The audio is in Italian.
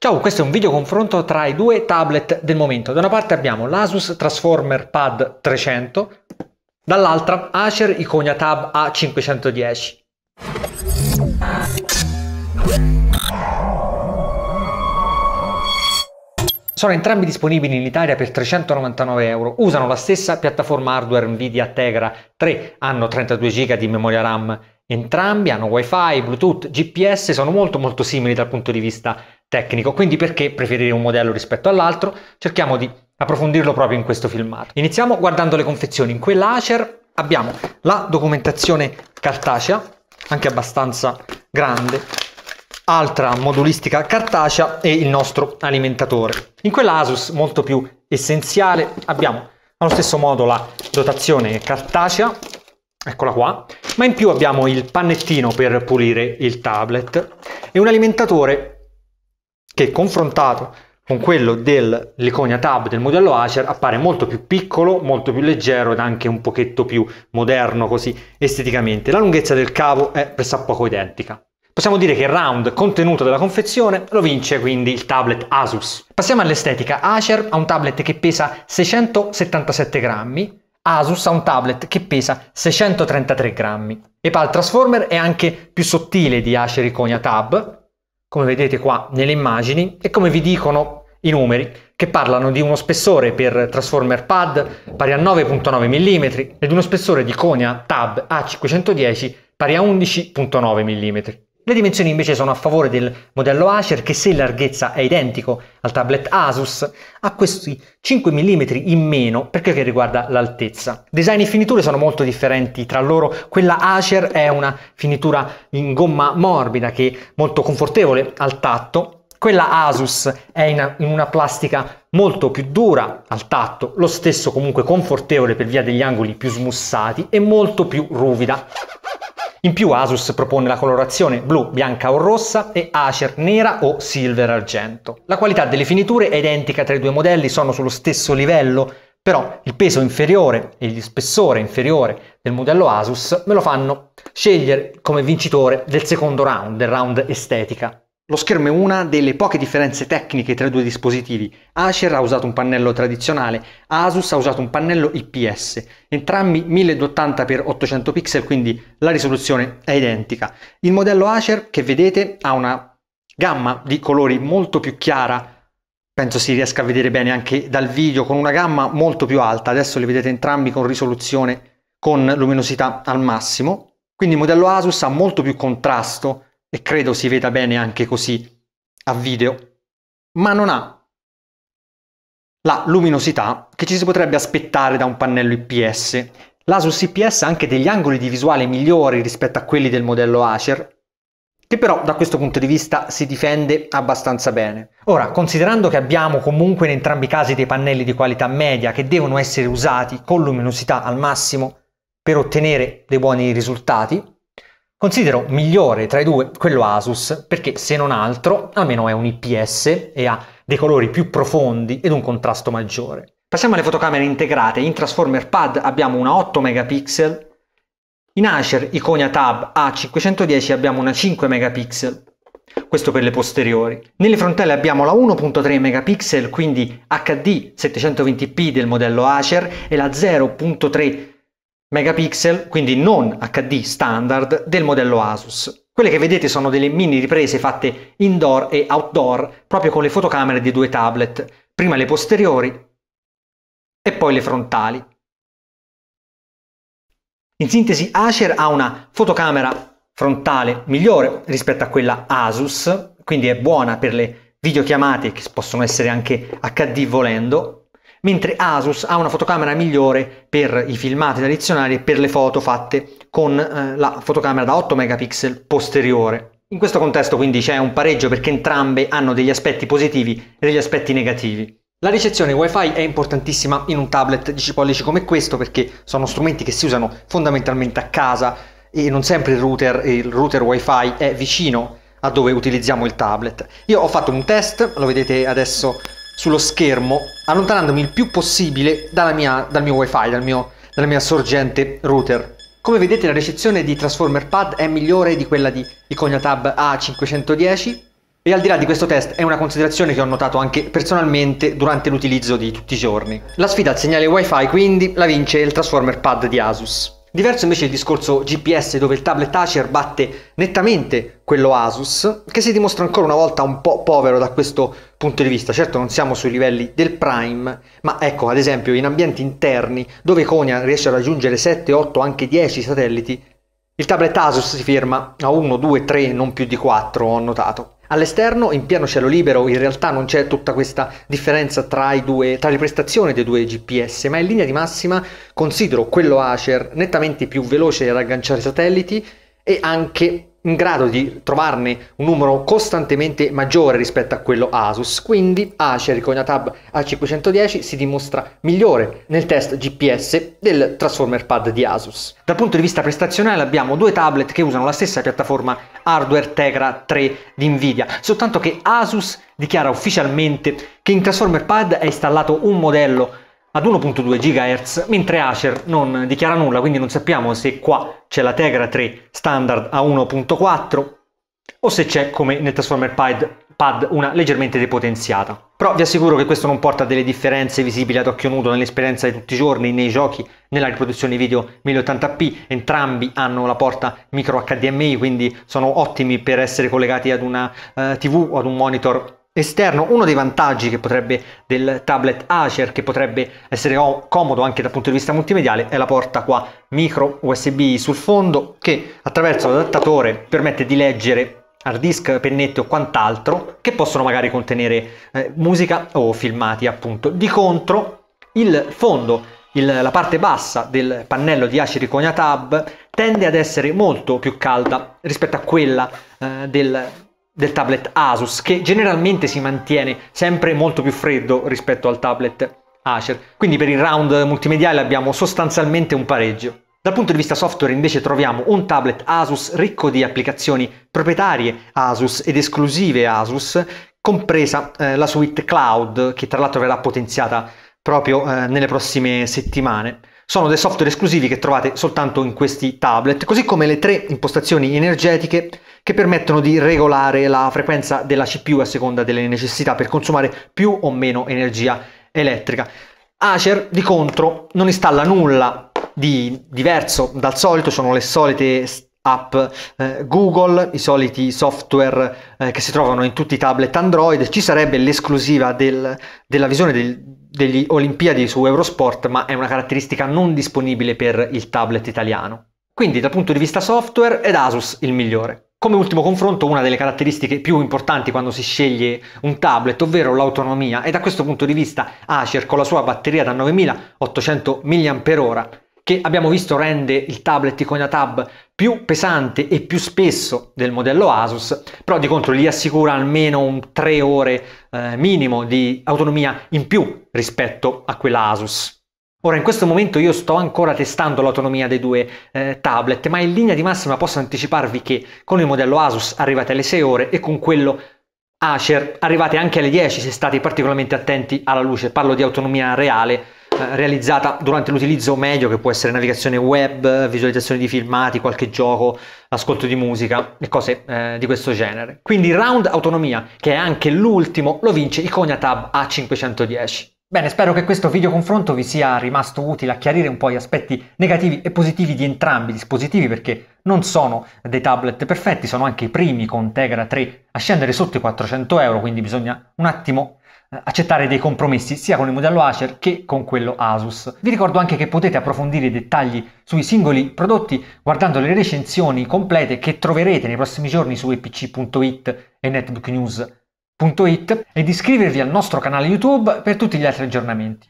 Ciao, questo è un video confronto tra i due tablet del momento. Da una parte abbiamo l'Asus Transformer Pad 300, dall'altra Acer Iconia Tab A510. Sono entrambi disponibili in Italia per 399 €, usano la stessa piattaforma hardware Nvidia Tegra 3, hanno 32 GB di memoria RAM, entrambi hanno Wi-Fi, Bluetooth, GPS, sono molto simili dal punto di vista tecnico, quindi perché preferire un modello rispetto all'altro? Cerchiamo di approfondirlo proprio in questo filmato. Iniziamo guardando le confezioni. In quella Acer abbiamo la documentazione cartacea, anche abbastanza grande, altra modulistica cartacea e il nostro alimentatore. In quella Asus, molto più essenziale, abbiamo allo stesso modo la dotazione cartacea, eccola qua, ma in più abbiamo il pannettino per pulire il tablet e un alimentatore che, confrontato con quello dell'Iconia Tab del modello Acer, appare molto più piccolo, molto più leggero ed anche un pochetto più moderno così esteticamente. La lunghezza del cavo è pressappoco identica. Possiamo dire che il round contenuto della confezione lo vince quindi il tablet Asus. Passiamo all'estetica. Acer ha un tablet che pesa 677 grammi, Asus ha un tablet che pesa 633 grammi. E poi il Transformer è anche più sottile di Acer Iconia Tab, come vedete qua nelle immagini, e come vi dicono i numeri, che parlano di uno spessore per Transformer Pad pari a 9,9 mm ed uno spessore di Iconia Tab A510 pari a 11,9 mm. Le dimensioni invece sono a favore del modello Acer, che se in larghezza è identico al tablet Asus, ha questi 5 mm in meno per quel che riguarda l'altezza. Design e finiture sono molto differenti tra loro. Quella Acer è una finitura in gomma morbida che è molto confortevole al tatto. Quella Asus è in una plastica molto più dura al tatto, lo stesso comunque confortevole per via degli angoli più smussati e molto più ruvida. In più Asus propone la colorazione blu, bianca o rossa e Acer nera o silver argento. La qualità delle finiture è identica tra i due modelli, sono sullo stesso livello, però il peso inferiore e il spessore inferiore del modello Asus me lo fanno scegliere come vincitore del secondo round, del round estetica. Lo schermo è una delle poche differenze tecniche tra i due dispositivi. Acer ha usato un pannello tradizionale, Asus ha usato un pannello IPS, entrambi 1280x800 pixel, quindi la risoluzione è identica. Il modello Acer, che vedete, ha una gamma di colori molto più chiara, penso si riesca a vedere bene anche dal video, con una gamma molto più alta. Adesso li vedete entrambi con risoluzione, con luminosità al massimo, quindi il modello Asus ha molto più contrasto, e credo si veda bene anche così a video, ma non ha la luminosità che ci si potrebbe aspettare da un pannello IPS. L'Asus IPS ha anche degli angoli di visuale migliori rispetto a quelli del modello Acer, che però da questo punto di vista si difende abbastanza bene. Ora, considerando che abbiamo comunque in entrambi i casi dei pannelli di qualità media che devono essere usati con luminosità al massimo per ottenere dei buoni risultati, considero migliore tra i due quello Asus, perché se non altro almeno è un IPS e ha dei colori più profondi ed un contrasto maggiore. Passiamo alle fotocamere integrate. In Transformer Pad abbiamo una 8 megapixel, in Acer Iconia Tab A510 abbiamo una 5 megapixel, questo per le posteriori. Nelle frontali abbiamo la 1.3 megapixel, quindi HD 720p del modello Acer, e la 0.3 megapixel, quindi non HD standard, del modello Asus. Quelle che vedete sono delle mini riprese fatte indoor e outdoor proprio con le fotocamere dei due tablet, prima le posteriori e poi le frontali. In sintesi, Acer ha una fotocamera frontale migliore rispetto a quella Asus, quindi è buona per le videochiamate che possono essere anche HD volendo, mentre Asus ha una fotocamera migliore per i filmati tradizionali e per le foto fatte con la fotocamera da 8 megapixel posteriore. In questo contesto quindi c'è un pareggio, perché entrambe hanno degli aspetti positivi e degli aspetti negativi. La ricezione Wi-Fi è importantissima in un tablet 10 pollici come questo, perché sono strumenti che si usano fondamentalmente a casa e non sempre il router Wi-Fi è vicino a dove utilizziamo il tablet. Io ho fatto un test, lo vedete adesso sullo schermo, allontanandomi il più possibile dal mio Wi-Fi, dalla mia sorgente router. Come vedete la ricezione di Transformer Pad è migliore di quella di Iconia Tab A510 E al di là di questo test è una considerazione che ho notato anche personalmente durante l'utilizzo di tutti i giorni. La sfida al segnale Wi-Fi quindi la vince il Transformer Pad di Asus. Diverso invece il discorso GPS, dove il tablet Acer batte nettamente quello Asus, che si dimostra ancora una volta un po' povero da questo punto di vista. Certo non siamo sui livelli del Prime, ma ecco ad esempio in ambienti interni dove Konya riesce a raggiungere 7, 8, anche 10 satelliti, il tablet Asus si ferma a 1, 2, 3, non più di 4, ho notato. All'esterno, in pieno cielo libero, in realtà non c'è tutta questa differenza tra le prestazioni dei due GPS, ma in linea di massima considero quello Acer nettamente più veloce ad agganciare satelliti e anche in grado di trovarne un numero costantemente maggiore rispetto a quello Asus. Quindi Acer Konya Tab A510 si dimostra migliore nel test GPS del Transformer Pad di Asus. Dal punto di vista prestazionale abbiamo due tablet che usano la stessa piattaforma hardware Tegra 3 di Nvidia, soltanto che Asus dichiara ufficialmente che in Transformer Pad è installato un modello ad 1.2 GHz, mentre Acer non dichiara nulla, quindi non sappiamo se qua c'è la Tegra 3 standard a 1.4 o se c'è, come nel Transformer Pad, una leggermente depotenziata. Però vi assicuro che questo non porta a delle differenze visibili ad occhio nudo nell'esperienza di tutti i giorni, nei giochi, nella riproduzione video 1080p. Entrambi hanno la porta micro HDMI, quindi sono ottimi per essere collegati ad una TV o ad un monitor esterno. Uno dei vantaggi che potrebbe del tablet Acer, che potrebbe essere comodo anche dal punto di vista multimediale, è la porta qua micro USB sul fondo, che attraverso l'adattatore permette di leggere hard disk, pennette o quant'altro che possono magari contenere musica o filmati, appunto. Di contro il fondo, la parte bassa del pannello di Acer Konya Tab tende ad essere molto più calda rispetto a quella del tablet Asus, che generalmente si mantiene sempre molto più freddo rispetto al tablet Acer. Quindi per il round multimediale abbiamo sostanzialmente un pareggio. Dal punto di vista software invece troviamo un tablet Asus ricco di applicazioni proprietarie Asus ed esclusive Asus, compresa la suite cloud, che tra l'altro verrà potenziata proprio nelle prossime settimane. Sono dei software esclusivi che trovate soltanto in questi tablet, così come le 3 impostazioni energetiche che permettono di regolare la frequenza della CPU a seconda delle necessità per consumare più o meno energia elettrica. Acer di contro non installa nulla di diverso dal solito, sono le solite app Google, i soliti software che si trovano in tutti i tablet Android. Ci sarebbe l'esclusiva della visione degli Olimpiadi su Eurosport, ma è una caratteristica non disponibile per il tablet italiano. Quindi dal punto di vista software è Asus il migliore. Come ultimo confronto, una delle caratteristiche più importanti quando si sceglie un tablet, ovvero l'autonomia, e da questo punto di vista Acer con la sua batteria da 9800 mAh, che abbiamo visto rende il tablet Konya Tab più pesante e più spesso del modello Asus, però di contro gli assicura almeno un 3 ore minimo di autonomia in più rispetto a quella Asus. Ora in questo momento io sto ancora testando l'autonomia dei due tablet, ma in linea di massima posso anticiparvi che con il modello Asus arrivate alle 6 ore e con quello Acer arrivate anche alle 10 se state particolarmente attenti alla luce. Parlo di autonomia reale realizzata durante l'utilizzo medio, che può essere navigazione web, visualizzazione di filmati, qualche gioco, ascolto di musica e cose di questo genere. Quindi il round autonomia, che è anche l'ultimo, lo vince il Konya Tab A510. Bene, spero che questo video confronto vi sia rimasto utile a chiarire un po' gli aspetti negativi e positivi di entrambi i dispositivi, perché non sono dei tablet perfetti, sono anche i primi con Tegra 3 a scendere sotto i 400 euro, quindi bisogna un attimo accettare dei compromessi sia con il modello Acer che con quello Asus. Vi ricordo anche che potete approfondire i dettagli sui singoli prodotti guardando le recensioni complete che troverete nei prossimi giorni su epc.it e netbooknews.it e di iscrivervi al nostro canale YouTube per tutti gli altri aggiornamenti.